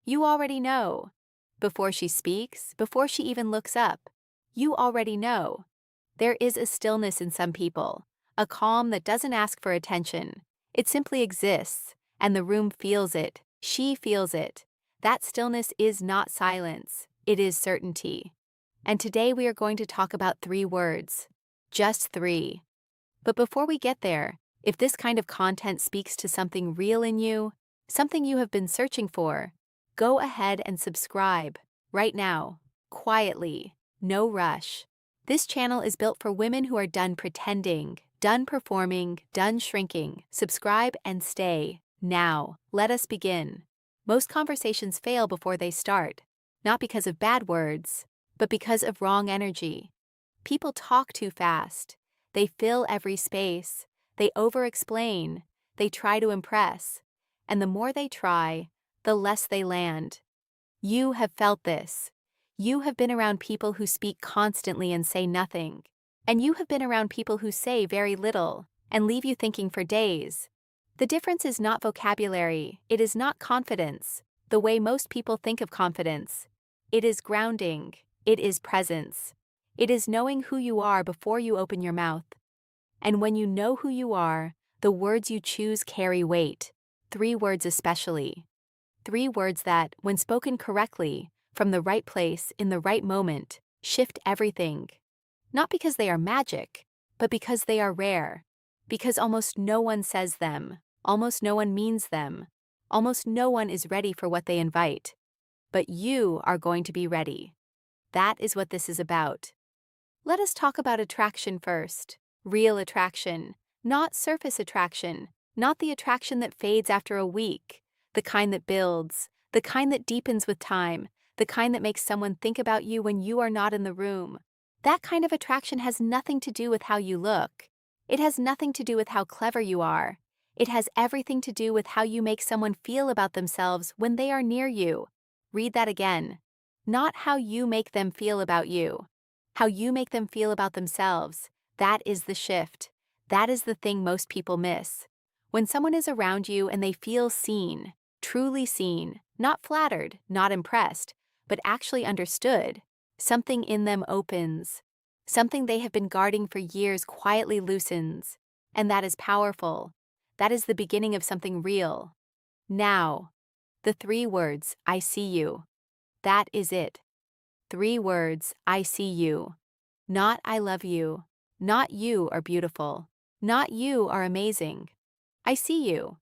You already know. Before she speaks, before she even looks up, you already know. There is a stillness in some people, a calm that doesn't ask for attention. It simply exists, and the room feels it. She feels it. That stillness is not silence, it is certainty. And today we are going to talk about 3 words. Just 3. But before we get there, if this kind of content speaks to something real in you, something you have been searching for, go ahead and subscribe right now, quietly, no rush. This channel is built for women who are done pretending, done performing, done shrinking. Subscribe and stay. Now, let us begin. Most conversations fail before they start, not because of bad words, but because of wrong energy. People talk too fast. They fill every space. They over-explain. They try to impress. And the more they try, the less they land. You have felt this. You have been around people who speak constantly and say nothing. And you have been around people who say very little and leave you thinking for days. The difference is not vocabulary, it is not confidence, the way most people think of confidence. It is grounding, it is presence. It is knowing who you are before you open your mouth. And when you know who you are, the words you choose carry weight. 3 words especially. 3 words that, when spoken correctly, from the right place, in the right moment, shift everything. Not because they are magic, but because they are rare. Because almost no one says them, almost no one means them, almost no one is ready for what they invite. But you are going to be ready. That is what this is about. Let us talk about attraction first. Real attraction, not surface attraction, not the attraction that fades after a week, the kind that builds, the kind that deepens with time, the kind that makes someone think about you when you are not in the room. That kind of attraction has nothing to do with how you look. It has nothing to do with how clever you are. It has everything to do with how you make someone feel about themselves when they are near you. Read that again. Not how you make them feel about you. How you make them feel about themselves. That is the shift. That is the thing most people miss. When someone is around you and they feel seen, truly seen, not flattered, not impressed, but actually understood, something in them opens. Something they have been guarding for years quietly loosens. And that is powerful. That is the beginning of something real. Now, the 3 words, I see you. That is it. 3 words, I see you. Not I love you. Not you are beautiful. Not you are amazing. I see you.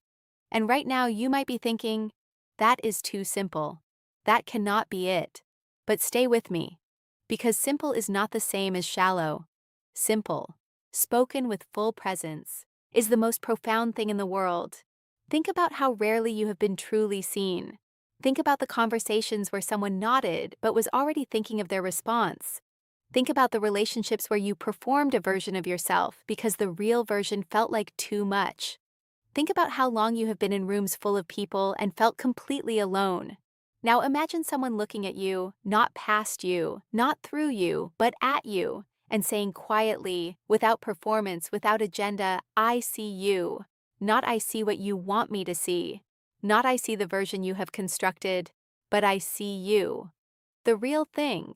And right now you might be thinking, that is too simple. That cannot be it. But stay with me. Because simple is not the same as shallow. Simple, spoken with full presence, is the most profound thing in the world. Think about how rarely you have been truly seen. Think about the conversations where someone nodded but was already thinking of their response. Think about the relationships where you performed a version of yourself because the real version felt like too much. Think about how long you have been in rooms full of people and felt completely alone. Now imagine someone looking at you, not past you, not through you, but at you, and saying quietly, without performance, without agenda, I see you. Not I see what you want me to see. Not I see the version you have constructed, but I see you. The real thing.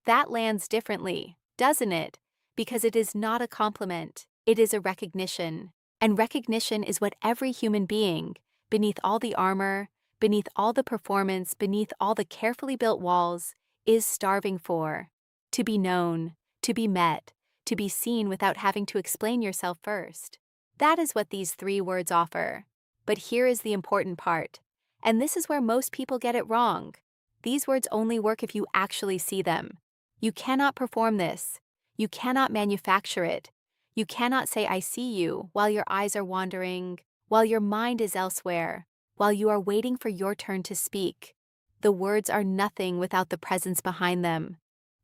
That lands differently, doesn't it? Because it is not a compliment, it is a recognition. And recognition is what every human being, beneath all the armor, beneath all the performance, beneath all the carefully built walls, is starving for. To be known, to be met, to be seen without having to explain yourself first. That is what these 3 words offer. But here is the important part. And this is where most people get it wrong. These words only work if you actually see them. You cannot perform this. You cannot manufacture it. You cannot say I see you while your eyes are wandering, while your mind is elsewhere, while you are waiting for your turn to speak. The words are nothing without the presence behind them.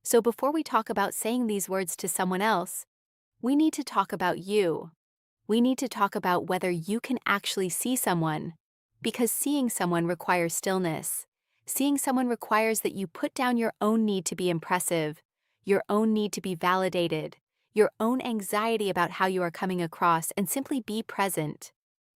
So before we talk about saying these words to someone else, we need to talk about you. We need to talk about whether you can actually see someone, because seeing someone requires stillness. Seeing someone requires that you put down your own need to be impressive, your own need to be validated, your own anxiety about how you are coming across, and simply be present,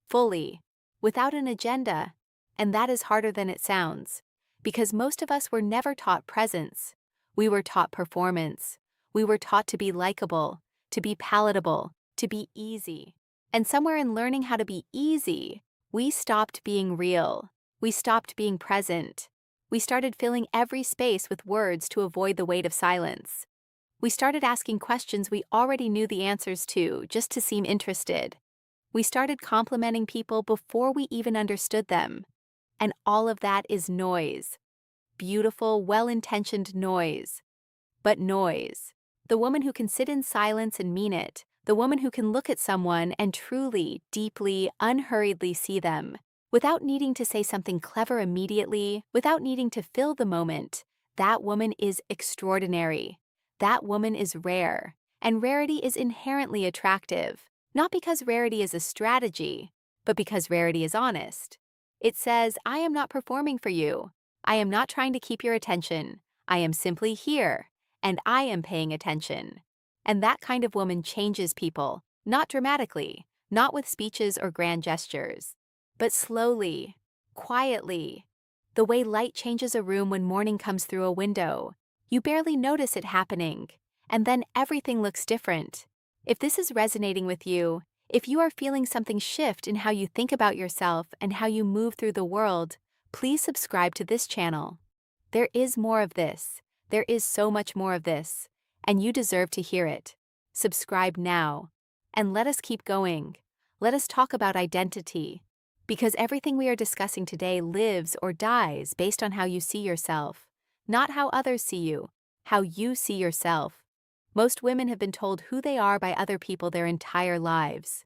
fully, without an agenda, and that is harder than it sounds. Because most of us were never taught presence. We were taught performance. We were taught to be likable, to be palatable, to be easy. And somewhere in learning how to be easy, we stopped being real. We stopped being present. We started filling every space with words to avoid the weight of silence. We started asking questions we already knew the answers to just to seem interested. We started complimenting people before we even understood them. And all of that is noise. Beautiful, well-intentioned noise. But noise. The woman who can sit in silence and mean it. The woman who can look at someone and truly, deeply, unhurriedly see them. Without needing to say something clever immediately, without needing to fill the moment. That woman is extraordinary. That woman is rare. And rarity is inherently attractive. Not because rarity is a strategy, but because rarity is honest. It says, I am not performing for you. I am not trying to keep your attention. I am simply here, and I am paying attention. And that kind of woman changes people, not dramatically, not with speeches or grand gestures, but slowly, quietly. The way light changes a room when morning comes through a window. You barely notice it happening, and then everything looks different. If this is resonating with you, if you are feeling something shift in how you think about yourself and how you move through the world, please subscribe to this channel. There is more of this. There is so much more of this, and you deserve to hear it. Subscribe now, and let us keep going. Let us talk about identity, because everything we are discussing today lives or dies based on how you see yourself, not how others see you, how you see yourself. Most women have been told who they are by other people their entire lives.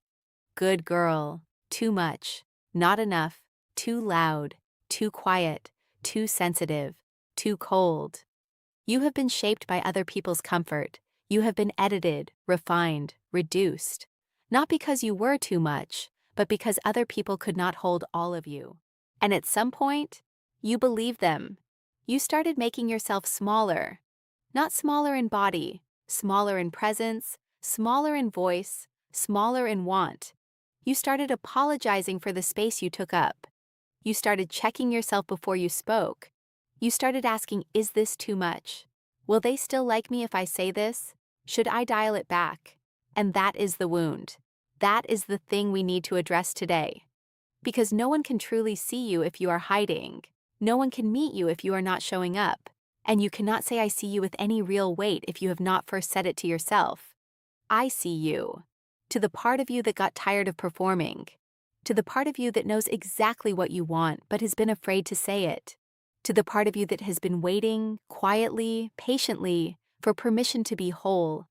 Good girl, too much, not enough, too loud, too quiet, too sensitive, too cold. You have been shaped by other people's comfort. You have been edited, refined, reduced. Not because you were too much, but because other people could not hold all of you. And at some point, you believed them. You started making yourself smaller. Not smaller in body, smaller in presence, smaller in voice, smaller in want. You started apologizing for the space you took up. You started checking yourself before you spoke. You started asking, is this too much? Will they still like me if I say this? Should I dial it back? And that is the wound. That is the thing we need to address today. Because no one can truly see you if you are hiding. No one can meet you if you are not showing up. And you cannot say I see you with any real weight if you have not first said it to yourself. I see you. To the part of you that got tired of performing. To the part of you that knows exactly what you want but has been afraid to say it. To the part of you that has been waiting, quietly, patiently, for permission to be whole.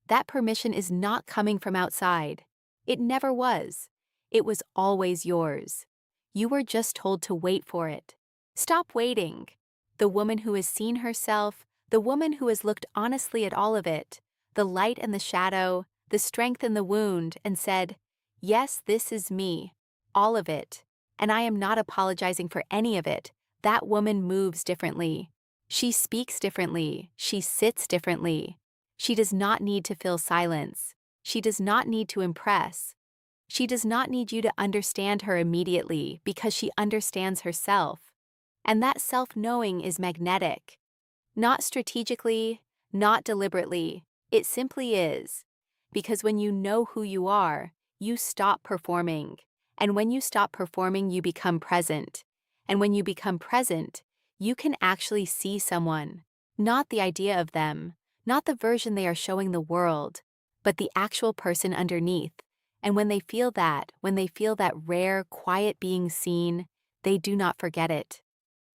That permission is not coming from outside. It never was. It was always yours. You were just told to wait for it. Stop waiting. The woman who has seen herself, the woman who has looked honestly at all of it, the light and the shadow, the strength and the wound, and said, yes, this is me, all of it, and I am not apologizing for any of it. That woman moves differently. She speaks differently. She sits differently. She does not need to fill silence. She does not need to impress. She does not need you to understand her immediately because she understands herself. And that self-knowing is magnetic. Not strategically, not deliberately. It simply is. Because when you know who you are, you stop performing. And when you stop performing, you become present. And when you become present, you can actually see someone. Not the idea of them, not the version they are showing the world, but the actual person underneath. And when they feel that rare, quiet being seen, they do not forget it.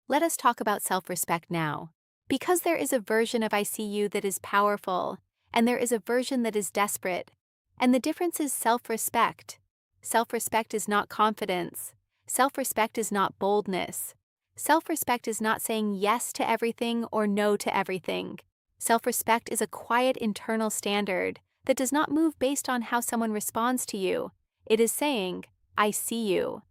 Let us talk about self-respect now. Because there is a version of I see you that is powerful, and there is a version that is desperate. And the difference is self-respect. Self-respect is not confidence. Self-respect is not boldness. Self-respect is not saying yes to everything or no to everything. Self-respect is a quiet internal standard that does not move based on how someone responds to you. It is saying, I see you.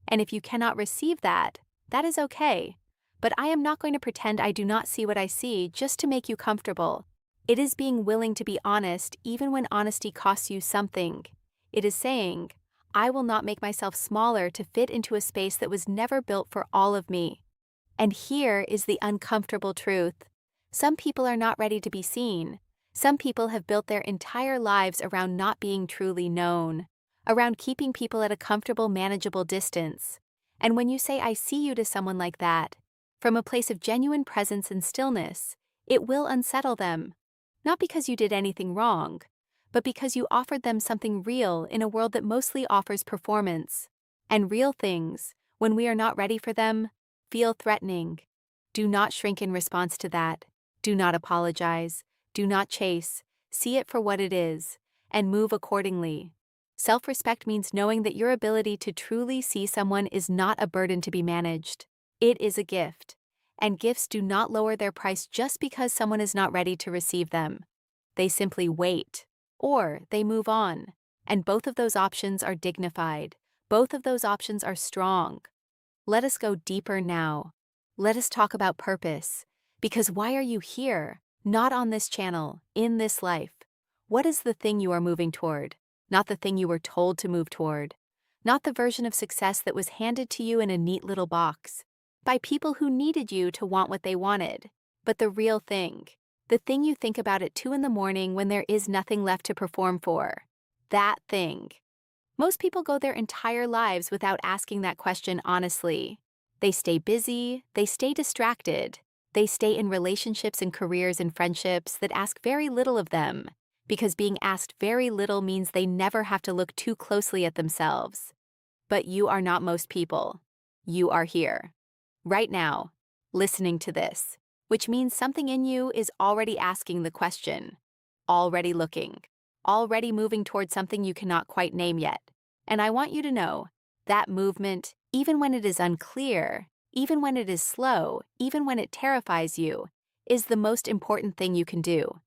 And if you cannot receive that, that is okay. But I am not going to pretend I do not see what I see just to make you comfortable. It is being willing to be honest even when honesty costs you something. It is saying, I will not make myself smaller to fit into a space that was never built for all of me. And here is the uncomfortable truth. Some people are not ready to be seen. Some people have built their entire lives around not being truly known, around keeping people at a comfortable, manageable distance. And when you say, "I see you" to someone like that, from a place of genuine presence and stillness, it will unsettle them. Not because you did anything wrong, but because you offered them something real in a world that mostly offers performance. And real things, when we are not ready for them, feel threatening. Do not shrink in response to that. Do not apologize. Do not chase. See it for what it is, and move accordingly. Self-respect means knowing that your ability to truly see someone is not a burden to be managed. It is a gift. And gifts do not lower their price just because someone is not ready to receive them. They simply wait, or they move on. And both of those options are dignified. Both of those options are strong. Let us go deeper now. Let us talk about purpose. Because why are you here? Not on this channel, in this life. What is the thing you are moving toward? Not the thing you were told to move toward. Not the version of success that was handed to you in a neat little box, by people who needed you to want what they wanted. But the real thing. The thing you think about at 2 in the morning when there is nothing left to perform for. That thing. Most people go their entire lives without asking that question honestly. They stay busy, they stay distracted, they stay in relationships and careers and friendships that ask very little of them, because being asked very little means they never have to look too closely at themselves. But you are not most people. You are here. Right now, listening to this, which means something in you is already asking the question, already looking, already moving towards something you cannot quite name yet. And I want you to know that movement, even when it is unclear, even when it is slow, even when it terrifies you, is the most important thing you can do.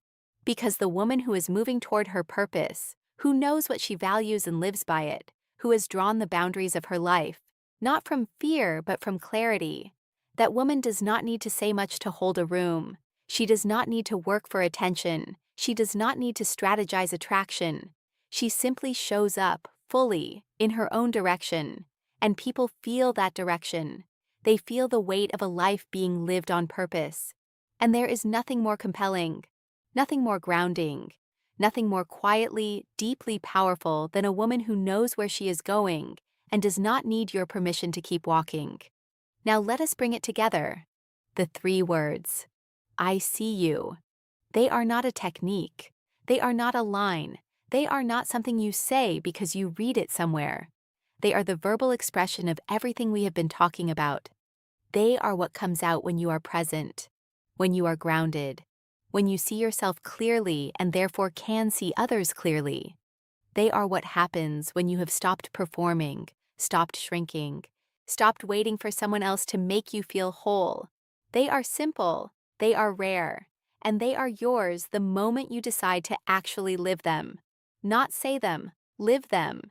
Because the woman who is moving toward her purpose, who knows what she values and lives by it, who has drawn the boundaries of her life, not from fear but from clarity, that woman does not need to say much to hold a room. She does not need to work for attention. She does not need to strategize attraction. She simply shows up, fully, in her own direction, and people feel that direction. They feel the weight of a life being lived on purpose. And there is nothing more compelling, nothing more grounding, nothing more quietly, deeply powerful than a woman who knows where she is going and does not need your permission to keep walking. Now let us bring it together. The 3 words. I see you. They are not a technique. They are not a line. They are not something you say because you read it somewhere. They are the verbal expression of everything we have been talking about. They are what comes out when you are present, when you are grounded, when you see yourself clearly and therefore can see others clearly. They are what happens when you have stopped performing, stopped shrinking, stopped waiting for someone else to make you feel whole. They are simple, they are rare, and they are yours the moment you decide to actually live them. Not say them, live them.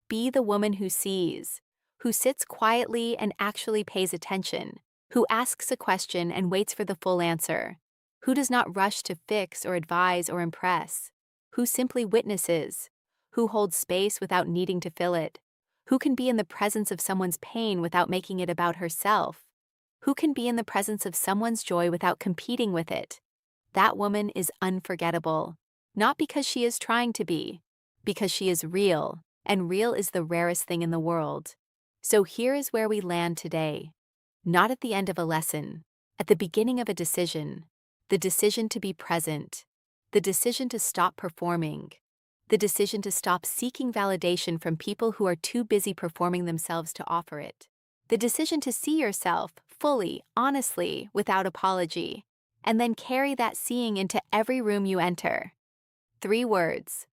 Be the woman who sees, who sits quietly and actually pays attention, who asks a question and waits for the full answer, who does not rush to fix or advise or impress, who simply witnesses, who holds space without needing to fill it, who can be in the presence of someone's pain without making it about herself, who can be in the presence of someone's joy without competing with it. That woman is unforgettable, not because she is trying to be, because she is real, and real is the rarest thing in the world. So here is where we land today. Not at the end of a lesson, at the beginning of a decision, the decision to be present, the decision to stop performing, the decision to stop seeking validation from people who are too busy performing themselves to offer it, the decision to see yourself fully, honestly, without apology, and then carry that seeing into every room you enter. 3 words.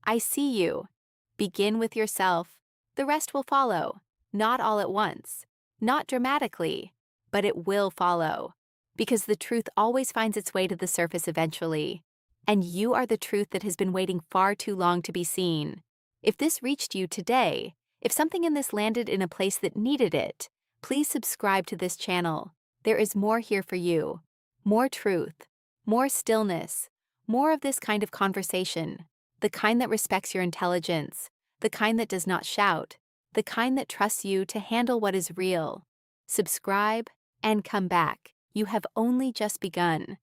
I see you. Begin with yourself. The rest will follow. Not all at once. Not dramatically. But it will follow. Because the truth always finds its way to the surface eventually. And you are the truth that has been waiting far too long to be seen. If this reached you today, if something in this landed in a place that needed it, please subscribe to this channel. There is more here for you. More truth. More stillness. More of this kind of conversation. The kind that respects your intelligence. The kind that does not shout. The kind that trusts you to handle what is real. Subscribe, And come back. You have only just begun.